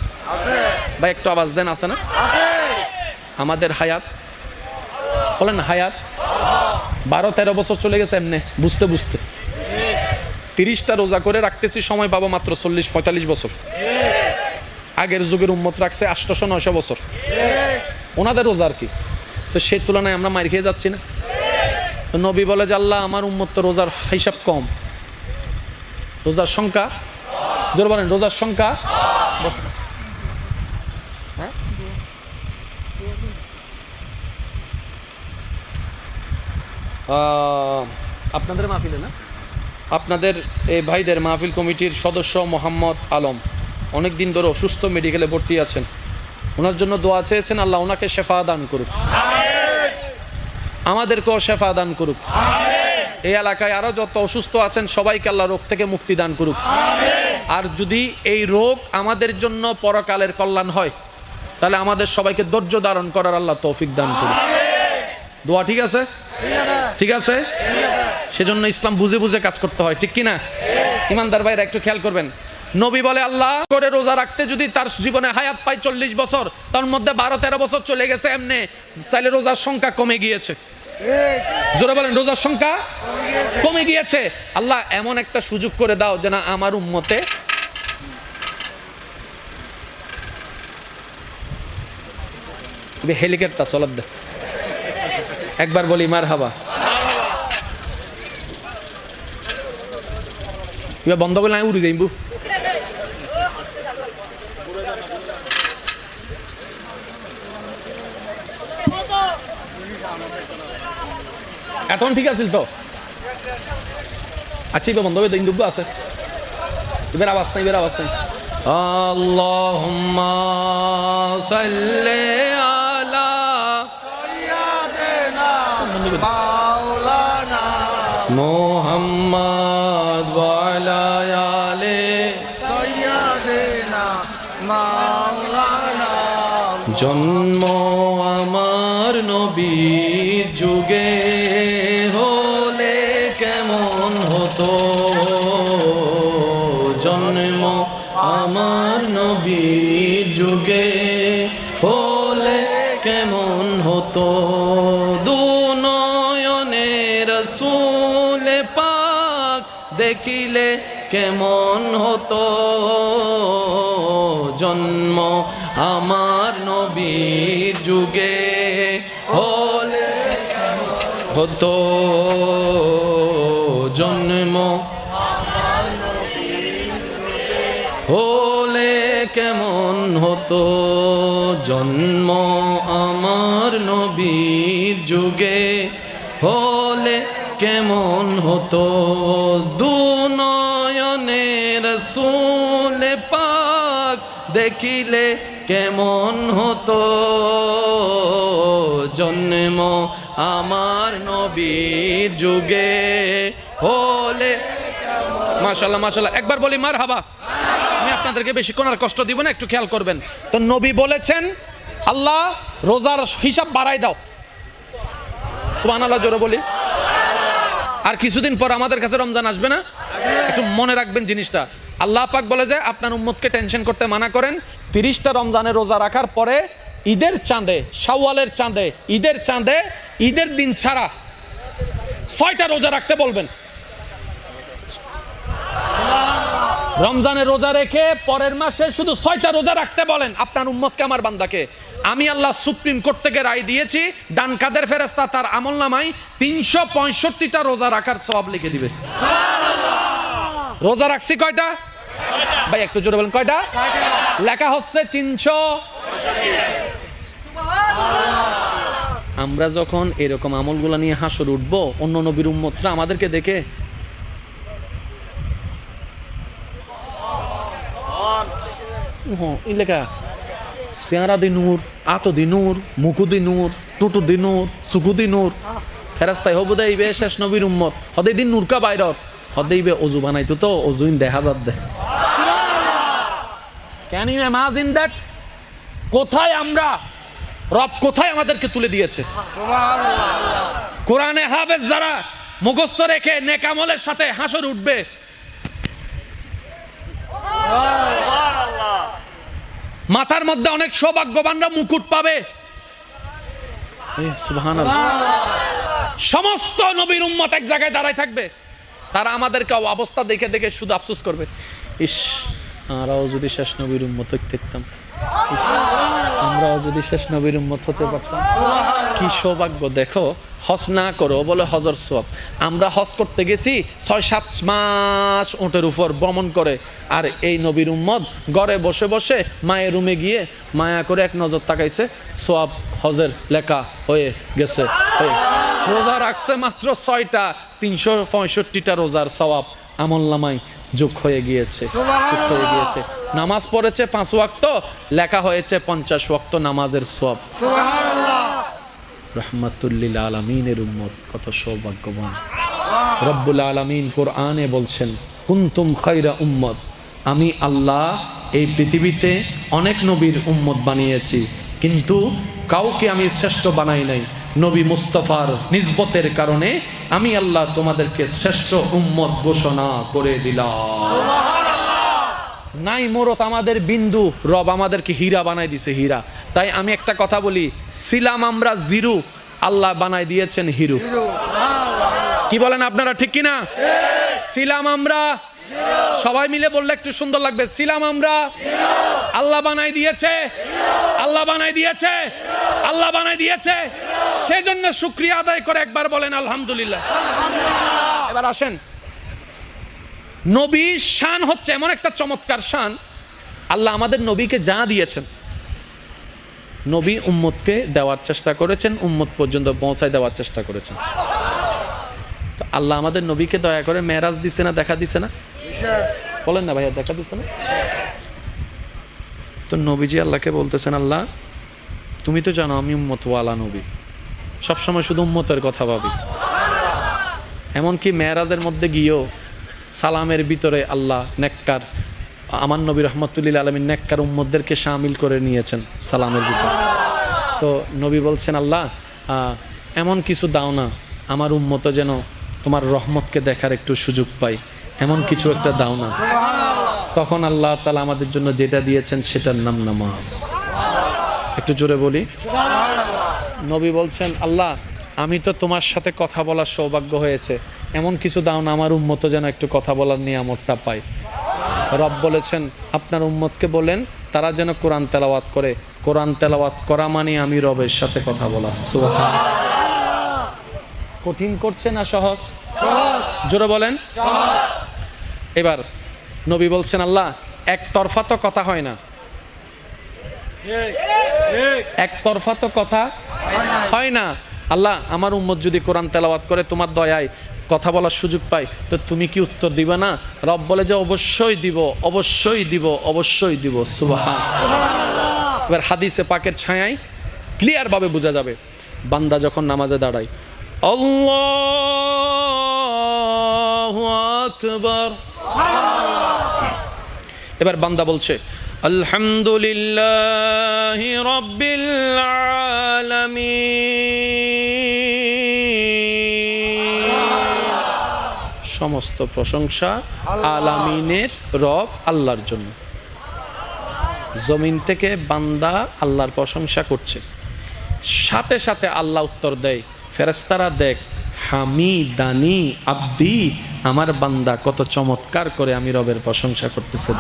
ভাই একটু আওয়াজ দেন আছে না আমাদের হায়াত বলেন হায়াত 12-13 বছর চলে গেছে এমনি বুঝতে 30টা রোজা করে রাখতেছি, সময় পাবো মাত্র 40-45 বছর। আগের যুগের উম্মত রাখছে 800-900 বছর, ওনাদের রোজা আর কি। তো সেই তুলনায় আমরা মার খেয়ে যাচ্ছি না? তো নবী বলে যে আল্লাহ আমার উম্মত তো রোজার হিসাব কম, রোজার সংখ্যা, জোর বলেন রোজার সংখ্যা। হ্যাঁ, আপনাদের মাহফিলে না, আপনাদের এই ভাইদের মাহফিল কমিটির সদস্য মোহাম্মদ আলম অনেক দিন ধরে অসুস্থ, মেডিকেলে ভর্তি আছেন। ওনার জন্য দোয়া চেয়েছেন, আল্লাহ ওনাকে শেফা দান করুক, আমাদেরকেও শেফা দান করুক। এই এলাকায় আরো যত অসুস্থ আছেন সবাইকে আল্লাহ রোগ থেকে মুক্তি দান করুক। আর যদি এই রোগ আমাদের জন্য পরকালের কল্যাণ হয়, তাহলে আমাদের সবাইকে ধৈর্য ধারণ করার আল্লাহ তৌফিক দান করুক। দোয়া ঠিক আছে? ঠিক আছে। সেজন্য ইসলাম বুঝে বুঝে কাজ করতে হয়, ঠিক কিনা? ইমানদার ভাইরা একটু খেয়াল করবেন, নবী বলে আল্লাহ করে রোজা রাখতে যদি তার জীবনে হায়াত পায় 40 বছর, তার মধ্যে 12-13 বছর চলে গেছে এমনি, চাইলে রোজার সংখ্যা কমে গিয়েছে। জোরে বলেন রোজার সংখ্যা কমে গিয়েছে। আল্লাহ এমন একটা সুযোগ করে দাও যে না আমার উম্মতে হেলিকপ্টার চলার দে, একবার বলি মারহাবা। বন্ধ করলে আমি উড়ে যাইব। এখন ঠিক আছে তো? আচ্ছা এবার বন্ধ হবে, দিন দুব্বো আছে, এবার আওয়াজ নাই, এবার আওয়াজ নাই। আল্লাহুম্মা সাল্লি আলা সাইয়্যিদিনা মাওলানা মুহাম্মদ ওয়া আলা আলি সাইয়্যিদিনা মাওলানা। জন্ম আমার নবীর যুগে হলে কেমন হতো, জন্ম আমার নবীর যুগে হলে কেমন হতো, দুনয়নে রাসূল পাক দেখিলে কেমন হতো, জন্ম আমার নবীর যুগে হলে হতো, জন্ম হলে কেমন হতো, জন্ম আমার নবীর যুগে হলে কেমন হতো, দুনয়নে রাসূল পাক দেখিলে কেমন হতো, জন্ম আমার নবীর যুগে হলে। মাশাআল্লাহ মাশাআল্লাহ, একবার বলি মারহাবা। আমি আপনাদেরকে বেশিক্ষণ আর কষ্ট দিব না, একটু খেয়াল করবেন। তো নবী বলেছেন আল্লাহ রোজার হিসাব বাড়াই দাও, সুবহানাল্লাহ জোরে বলি। আর কিছুদিন পর আমাদের কাছে রমজান আসবে না, একটু মনে রাখবেন জিনিসটা। আল্লাহ পাক বলে যে আপনার উম্মতকে টেনশন করতে মানা করেন, 30টা রমজানের রোজা রাখার পরে ঈদের চাঁদে, শাওয়ালের চাঁদে, ঈদের চাঁদে, ঈদের দিন ছাড়া 6টা রোজা রাখতে বলবেন। রমজানের রোজা রেখে পরের মাসে শুধু 6টা রোজা রাখতে বলেন আপনার উম্মতকে, আমার বান্দাকে। আমি আল্লাহ সুপ্রিম কোর্ট থেকে রায় দিয়েছি, ডান কাদের ফেরেশতা তার আমলনামায় 365টা রোজা রাখার সওয়াব লিখে দিবে। রোজা রাখছি কয়টা ভাই, একটু জোরে বলেন কয়টা? লেখা হচ্ছে 300। আমরা যখন এরকম আমলগুলো নিয়ে হাসর উঠবো, অন্য নবীর উম্মতরা আমাদেরকে দেখে লেখা চেহারা দি নূর, আত দি নূর, মুকু দি নূর, টুটু দি নূর, সুকু দি নূর। ফেরাস্তায় হবু দেইবে শেষ নবীর উম্মত, হদেই দিন নূরকা বাইরত, হদেইবে অজু বানাইতো তো অজুইন দেখা যাত দে। Can you imagine that? কোথায় আমরা, রব কোথায় আমাদেরকে তুলে দিয়েছে। কোরআনে হাফেজ যারা মুখস্থ রেখে নেক আমলের সাথে হাসর উঠবে, মাথার মধ্যে অনেক সৌভাগ্যবানরা মুকুট পাবে। সুবহানাল্লাহ। সমস্ত নবীর উম্মত এক জায়গায় দাঁড়ায় থাকবে, তারা আমাদেরকে অবস্থা দেখে দেখে শুধু আফসোস করবে, ইস আমরাও যদি শেষ নবীর উম্মত হতে পারতাম, আমরাও যদি শেষ নবীর উম্মত হতে পারতাম। কি সৌভাগ্য! দেখো, হজ না করো বলে হজর সওয়াব। আমরা হজ করতে গেছি 6-7 মাস উটের উপর ভ্রমণ করে, আর এই নবীর উম্মত ঘরে বসে বসে মায়ের রুমে গিয়ে মায়া করে এক নজর তাকাইছে, সওয়াব হজের লেখা হয়ে গেছে। রোজা রাখছে মাত্র 6টা, 365টা রোজার সওয়াব আমলনামায় যোগ হয়ে গিয়েছে, যোগ হয়ে গিয়েছে। নামাজ পড়েছে 5 ওয়াক্ত, লেখা হয়েছে 50 ওয়াক্ত নামাজের সওয়াব। রহমাতুল্লিল আলামিনের উম্মত কত সৌভাগ্যবান। রব্বুল আলামিন কোরআনে বলছেন, কুনতুম খায়রা উম্মত, আমি আল্লাহ এই পৃথিবীতে অনেক নবীর উম্মত বানিয়েছি, কিন্তু কাউকে আমি শ্রেষ্ঠ বানাই নাই। নবী মুস্তাফার নিসবতের কারণে আমি আল্লাহ তোমাদেরকে শ্রেষ্ঠ উম্মত ঘোষণা করে দিলাম। নাই মোরত আমাদের বিন্দু, রব আমাদেরকে হীরা বানাই দিছে, হীরা। তাই আমি একটা কথা বলি, ছিলাম আমরা জিরো, আল্লাহ বানাই দিয়েছেন হিরো। কি বলেন আপনারা, ঠিক কিনা? ছিলাম আমরা, সবাই মিলে বললে একটু সুন্দর লাগবে, ছিলাম আমরা, আল্লাহ বানাই দিয়েছে, আল্লাহ বানাই দিয়েছে, আল্লাহ বানাই দিয়েছে। সেজন্য শুকরিয়া আদায় করে একবার বলেন আলহামদুলিল্লাহ। এবার আসেন, নবীর শান হচ্ছে এমন একটা চমৎকার শান, আল্লাহ আমাদের নবীকে যা দিয়েছেন, নবী উম্মতকে দেওয়ার চেষ্টা করেছেন, উম্মত পর্যন্ত পৌঁছায় দেওয়ার চেষ্টা করেছেন। তো আল্লাহ আমাদের নবীকে দয়া করে মেরাজ দিছে না, দেখা দিছে না? বলেন না ভাইয়া, দেখা দিছে না? তো নবীজি আল্লাহকে বলতেছেন, আল্লাহ তুমি তো জানো আমি উম্মতওয়ালা নবী, সবসময় শুধু উম্মতের কথা ভাবি। এমনকি মেরাজের মধ্যে গিয়েও সালামের ভিতরে আল্লাহ নেককার, আমার নবী রহমতুল্লিল আলমিন নেককার উম্মতদেরকে শামিল করে নিয়েছেন সালামের ভিতরে। তো নবী বলছেন, আল্লাহ এমন কিছু দাও না আমার উম্মত যেন তোমার রহমতকে দেখার একটু সুযোগ পাই, এমন কিছু একটা দাও না। তখন আল্লাহ তাআলা আমাদের জন্য যেটা দিয়েছেন সেটার নাম নামাজ। একটু জোরে বলি। নবী বলছেন, আল্লাহ আমি তো তোমার সাথে কথা বলার সৌভাগ্য হয়েছে, এমন কিছু দাও না আমার উম্মত যেন একটু কথা বলার নিয়ামতটা পায়। রব বলেছেন, আপনার উম্মতকে বলেন তারা যেন কোরআন তেলাওয়াত করে। কোরআন তেলাওয়াত করা মানে আমি রবের সাথে কথা বলা। সুবহানাল্লাহ। কঠিন করছে না সহজ? জোরে বলেন। এবার নবী বলছেন, আল্লাহ একতরফা তো কথা হয় না, একতরফা তো কথা হয় না। আল্লাহ আমার উম্মত যদি কোরআন তেলাওয়াত করে তোমার দয়ায় কথা বলার সুযোগ পাই, তো তুমি কি উত্তর দিবে না? রব বলে যে অবশ্যই দিব, অবশ্যই দিব, অবশ্যই দিব। সুবহানাল্লাহ। এবার হাদিসে পাকের ছায়ায় ক্লিয়ার ভাবে বোঝা যাবে, বান্দা যখন নামাজে দাঁড়ায়, আল্লাহু আকবার, এবার বান্দা বলছে আলহামদুলিল্লাহি রাব্বিল আলামিন, সমস্ত প্রশংসা আলামিনের রব আল্লাহর জন্য। জমিন থেকে বান্দা আল্লাহর প্রশংসা করছে, সাথে সাথে আল্লাহ উত্তর দেয়, ফেরেশতারা দেখ হামিদানি আব্দি, আমার বান্দা কত চমৎকার করে আমি রবের প্রশংসা করতেছে।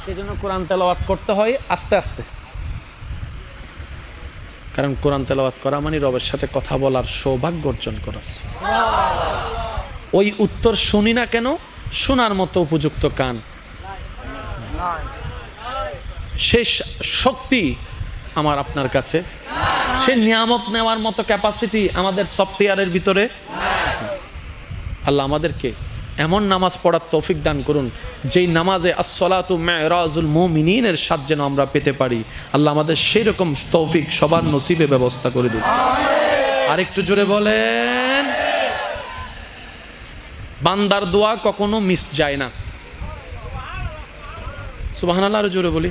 সেজন্য কোরআন তেলাওয়াত করতে হয় আস্তে আস্তে, কারণ কোরআন তেলাওয়াত করা মানে রবের সাথে কথা বলার সৌভাগ্য অর্জন করা। ওই উত্তর শুনি না কেন? শোনার মতো উপযুক্ত কান, সেই শক্তি আমার আপনার কাছে, সে নিয়ামত নেওয়ার মতো ক্যাপাসিটি আমাদের সফটওয়্যারের ভিতরে। আল্লাহ আমাদেরকে এমন নামাজ পড়ার তৌফিক দান করুন, যেই নামাজে আসসালাতু মিরাজুল মুমিনিনের স্বাদ যেন আমরা পেতে পারি। আল্লাহ আমাদের সেই রকম তৌফিক সবার নসিবে ব্যবস্থা করে দিন। আর একটু জোরে বলেন। বান্দার দোয়া কখনো মিস যায় না। সুবহানাল্লাহ। আরো জোরে বলি।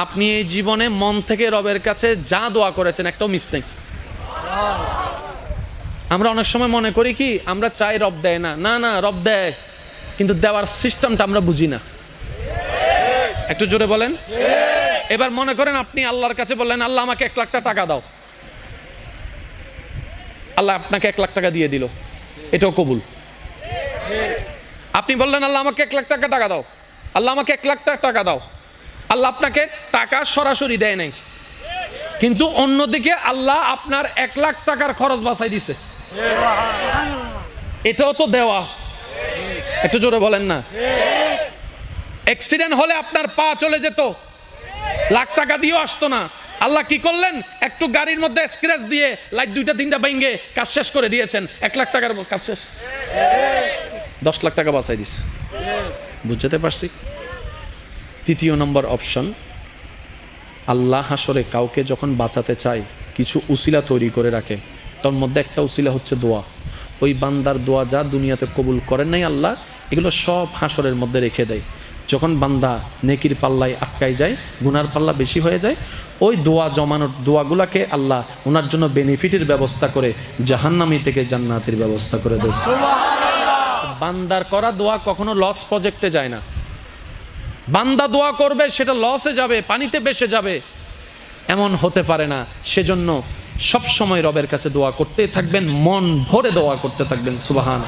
আপনি এই জীবনে মন থেকে রবের কাছে যা দোয়া করেছেন একটাও মিস নেই। আমরা অনেক সময় মনে করি কি আমরা চাই রব দেয় না, না না রব দেয়, কিন্তু দেওয়ার সিস্টেমটা আমরা বুঝি না। একটু জোরে বলেন। এবার মনে করেন আপনি আল্লাহর কাছে বললেন, আল্লাহ আমাকে 1 লাখ টাকা দাও, আল্লাহ আপনাকে 1 লাখ টাকা দিয়ে দিল। এটাও কবুল। আপনি বললেন আল্লাহ আমাকে 1 লাখ টাকা দাও, আল্লাহ আমাকে 1 লাখ টাকা দাও, আল্লাহ আপনাকে টাকা সরাসরি দেয় নাই, কিন্তু অন্যদিকে আল্লাহ আপনার 1 লাখ টাকার খরচ বাঁচাই দিছে, এটাও তো দেওয়া। একটু জোরে বলেন না। অ্যাক্সিডেন্ট হলে আপনার পা চলে যেত, লাখ টাকা দিয়েও আসতো না, আল্লাহ কি করলেন? একটু গাড়ির মধ্যে স্ক্র্যাচ দিয়ে লাইট 2টা 3টা ভেঙে কাজ শেষ করে দিয়েছেন, 1 লাখ টাকার কাজ শেষ, 10 লাখ টাকা বাঁচাই দিছে। বুঝতে পারছি? তৃতীয় নম্বর অপশন, আল্লাহ হাসরে কাউকে যখন বাঁচাতে চায় কিছু উসিলা তৈরি করে রাখে, তার মধ্যে একটা উসিলা হচ্ছে দোয়া। ওই বান্দার দোয়া যা দুনিয়াতে কবুল করেন নাই আল্লাহ, এগুলো সব হাসরের মধ্যে রেখে দেয়। যখন বান্দা নেকির পাল্লায় আটকাই যায়, গুনার পাল্লা বেশি হয়ে যায়, ওই দোয়া জমানোর দোয়াগুলাকে আল্লাহ ওনার জন্য বেনিফিটের ব্যবস্থা করে জাহান্নামী থেকে জান্নাতের ব্যবস্থা করে দেয়। বান্দার করা দোয়া কখনো লস প্রজেক্টে যায় না। বান্দা দোয়া করবে সেটা লসে যাবে, পানিতে ভেসে যাবে, এমন হতে পারে না। সেজন্য সব সময় রবের কাছে দোয়া করতে থাকবেন, মন ভরে দোয়া করতে থাকবেন। সুবহান।